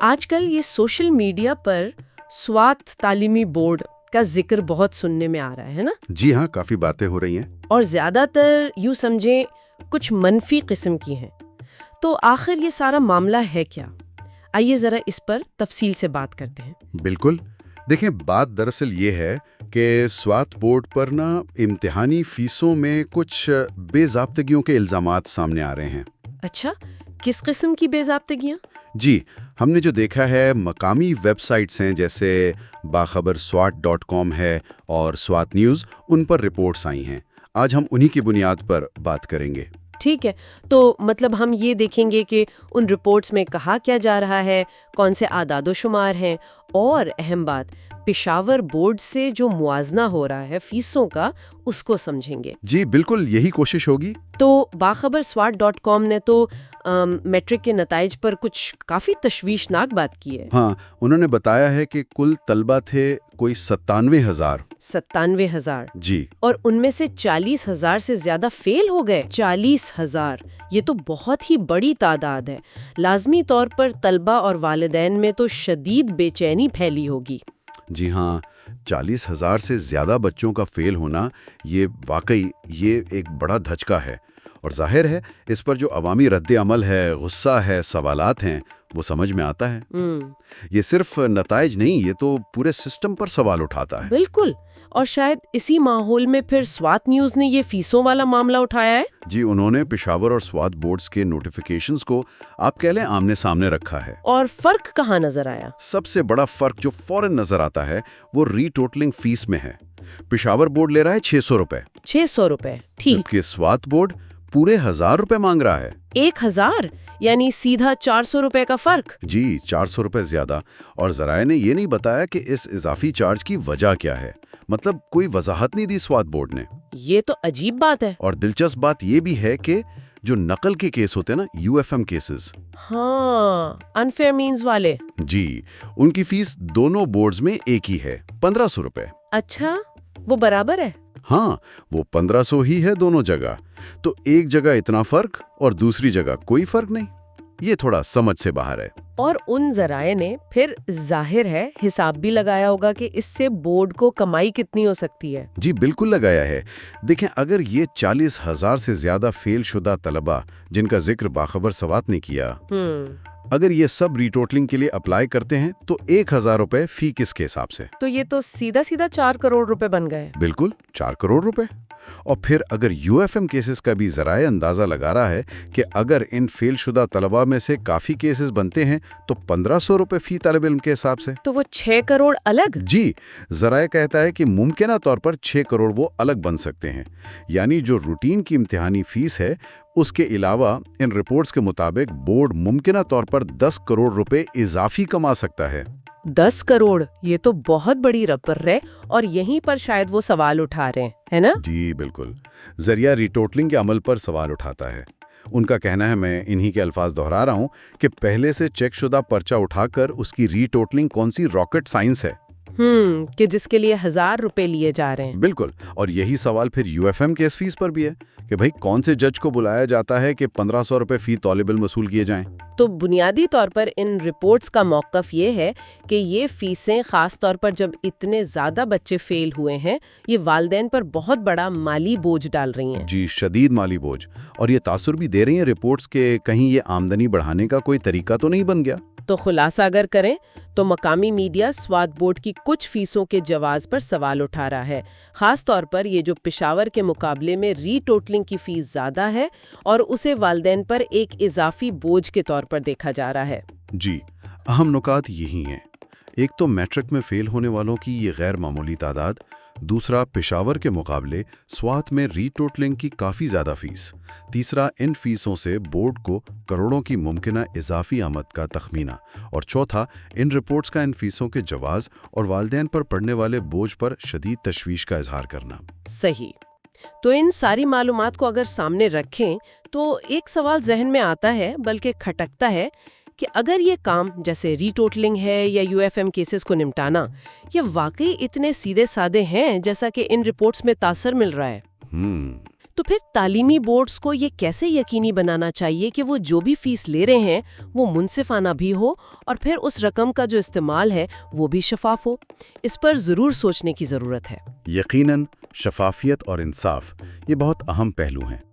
آج کل یہ سوشل میڈیا پر سوات تعلیمی بورڈ کا ذکر بہت سننے میں آ رہا ہے نا؟ جی ہاں، کافی باتیں ہو رہی ہیں اور زیادہ تر یوں سمجھیں کچھ منفی قسم کی ہیں. تو آخر یہ سارا معاملہ ہے کیا؟ آئیے ذرا اس پر تفصیل سے بات کرتے ہیں. بالکل. دیکھیں، بات دراصل یہ ہے کہ سوات بورڈ پر امتحانی فیسوں میں کچھ بے ضابطگیوں کے الزامات سامنے آ رہے ہیں. اچھا، کس قسم کی بے ضابطگیاں؟ جی، ہم نے جو دیکھا ہے مقامی ویب سائٹس ہیں جیسے باخبر SWAT.com ہے اور SWAT نیوز، ان پر رپورٹس آئی ہیں. آج ہم انہی کی بنیاد پر بات کریں گے. ٹھیک ہے، تو مطلب ہم یہ دیکھیں گے کہ ان رپورٹس میں کہا کیا جا رہا ہے، کون سے اعداد و شمار ہیں، اور اہم بات پشاور بورڈ سے جو موازنہ ہو رہا ہے فیسوں کا، اس کو سمجھیں گے. جی بالکل، یہی کوشش ہوگی. تو باخبر SWAT.com نے تو میٹرک کے نتائج پر کچھ کافی تشویشناک بات کی ہے. ہاں، انہوں نے بتایا ہے کہ کل طلبہ تھے کوئی 97,000. 97,000؟ جی. اور ان میں سے 40,000 سے زیادہ فیل ہو گئے. 40,000! یہ تو بہت ہی بڑی تعداد ہے. لازمی طور پر طلبہ اور والدین میں تو شدید بے چینی پھیلی ہوگی. جی ہاں، 40,000 سے زیادہ بچوں کا فیل ہونا یہ واقعی ایک بڑا دھچکا ہے. اور ظاہر ہے اس پر جو عوامی رد عمل ہے، غصہ ہے، سوالات ہیں، وہ سمجھ میں آتا ہے. یہ صرف نتائج نہیں، یہ تو پورے سسٹم پر سوال اٹھاتا ہے. بالکل. اور شاید اسی ماحول میں پھر SWAT نیوز نے یہ فیسوں والا معاملہ اٹھایا ہے. جی، انہوں نے پشاور اور SWAT بورڈز کے نوٹیفیکیشنز کو آپ کہہ لیں آمنے سامنے رکھا ہے. اور فرق کہاں نظر آیا؟ سب سے بڑا فرق جو فوراً نظر آتا ہے وہ ری ٹوٹلنگ فیس میں ہے. پشاور بورڈ لے رہا ہے 600 روپے. 600 روپے؟ ٹھیک. جبکہ SWAT بورڈ پورے 1,000 روپے مانگ رہا ہے. 1,000؟ یعنی سیدھا 400 روپے کا فرق. جی، 400 روپے زیادہ. اور ذرائع نے یہ نہیں بتایا کہ اس اضافی چارج کی وجہ کیا ہے. مطلب کوئی وضاحت نہیں دی SWAT بورڈ نے. یہ تو عجیب بات ہے. اور دلچسپ بات یہ بھی ہے کہ جو نقل کے کیس ہوتے ہیں نا، UFM کیسز، ہاں، انفیئر مینز والے، جی، ان کی فیس دونوں بورڈز میں ایک ہی ہے، 1,500 روپے. اچھا، وہ برابر ہے؟ ہاں، وہ 1,500 ہی ہے دونوں جگہ. تو ایک جگہ اتنا فرق اور دوسری جگہ کوئی فرق نہیں. یہ تھوڑا سمجھ سے باہر ہے. اور ان ذرائع نے پھر ظاہر ہے حساب بھی لگایا ہوگا کہ اس سے بورڈ کو کمائی کتنی ہو سکتی ہے. جی بالکل لگایا ہے. دیکھیں، اگر یہ 40,000 سے زیادہ فیل شدہ طلبہ جن کا ذکر باخبر SWAT نے کیا، اگر یہ سب ری ٹوٹلنگ کے لیے اپلائی کرتے ہیں تو 1,000 روپے فی کس کے حساب سے؟ تو یہ تو سیدھا 4 کروڑ روپے بن گئے. بالکل، 4 کروڑ روپے. اور پھر اگر UFM کیسز کا بھی ذرائع اندازہ لگا رہا ہے کہ اگر ان فیل شدہ طلبہ میں سے کافی کیسز بنتے ہیں تو 1,500 روپے فی طالب علم کے حساب سے. تو وہ 6 کروڑ الگ؟ جی، ذرائع کہتا ہے کہ ممکنہ طور پر 6 کروڑ وہ الگ بن سکتے ہیں. یعنی جو روٹین کی امتحانی فیس ہے اس کے علاوہ ان رپورٹس کے مطابق بورڈ ممکنہ طور پر 10 کروڑ روپے اضافی کما سکتا ہے. 10 کروڑ! یہ تو بہت بڑی رقم ہے. اور یہیں پر شاید وہ سوال اٹھا رہے ہیں، ہے نا؟ جی بالکل. ذریعہ ری ٹوٹلنگ کے عمل پر سوال اٹھاتا ہے. ان کا کہنا ہے، میں انہی کے الفاظ دہرا رہا ہوں، کہ پہلے سے چیک شدہ پرچہ اٹھا کر اس کی ری ٹوٹلنگ کون سی راکٹ سائنس ہے. کہ جس کے لیے 1,000 روپے لیے جا رہے ہیں. بالکل. اور یہی سوال پھر UFM کیس فیس پر بھی ہے کہ بھائی کون سے جج کو بلایا جاتا ہے کہ 1,500 روپے فی طالب علم وصول کیے جائیں. تو بنیادی طور پر ان رپورٹس کا موقف یہ ہے کہ یہ فیسیں خاص طور پر جب اتنے زیادہ بچے فیل ہوئے ہیں، یہ والدین پر بہت بڑا مالی بوجھ ڈال رہی ہیں. جی، شدید مالی بوجھ. اور یہ تاثر بھی دے رہی ہیں رپورٹس کہ کہیں یہ آمدنی بڑھانے کا کوئی طریقہ تو نہیں بن گیا. تو خلاصہ اگر کریں تو مقامی میڈیا SWAT بورڈ کی کچھ فیسوں کے جواز پر سوال اٹھا رہا ہے، خاص طور پر یہ جو پشاور کے مقابلے میں ری ٹوٹلنگ کی فیس زیادہ ہے اور اسے والدین پر ایک اضافی بوجھ کے طور پر دیکھا جا رہا ہے. جی، اہم نکات یہی ہیں. ایک تو میٹرک میں فیل ہونے والوں کی یہ غیر معمولی تعداد. دوسرا، پشاور کے مقابلے SWAT میں ری ٹوٹلنگ کی کافی زیادہ فیس. تیسرا، ان فیسوں سے بورڈ کو کروڑوں کی ممکنہ اضافی آمد کا تخمینہ. اور چوتھا، ان رپورٹس کا ان فیسوں کے جواز اور والدین پر پڑنے والے بوجھ پر شدید تشویش کا اظہار کرنا. صحیح. تو ان ساری معلومات کو اگر سامنے رکھیں تو ایک سوال ذہن میں آتا ہے، بلکہ کھٹکتا ہے، کہ اگر یہ کام جیسے ری ٹوٹلنگ ہے یا UFM کیسز کو نمٹانا، یہ واقعی اتنے سیدھے سادے ہیں جیسا کہ ان رپورٹس میں تاثر مل رہا ہے. تو پھر تعلیمی بورڈز کو یہ کیسے یقینی بنانا چاہیے کہ وہ جو بھی فیس لے رہے ہیں وہ منصفانہ بھی ہو اور پھر اس رقم کا جو استعمال ہے وہ بھی شفاف ہو؟ اس پر ضرور سوچنے کی ضرورت ہے۔ یقیناً شفافیت اور انصاف یہ بہت اہم پہلو ہیں۔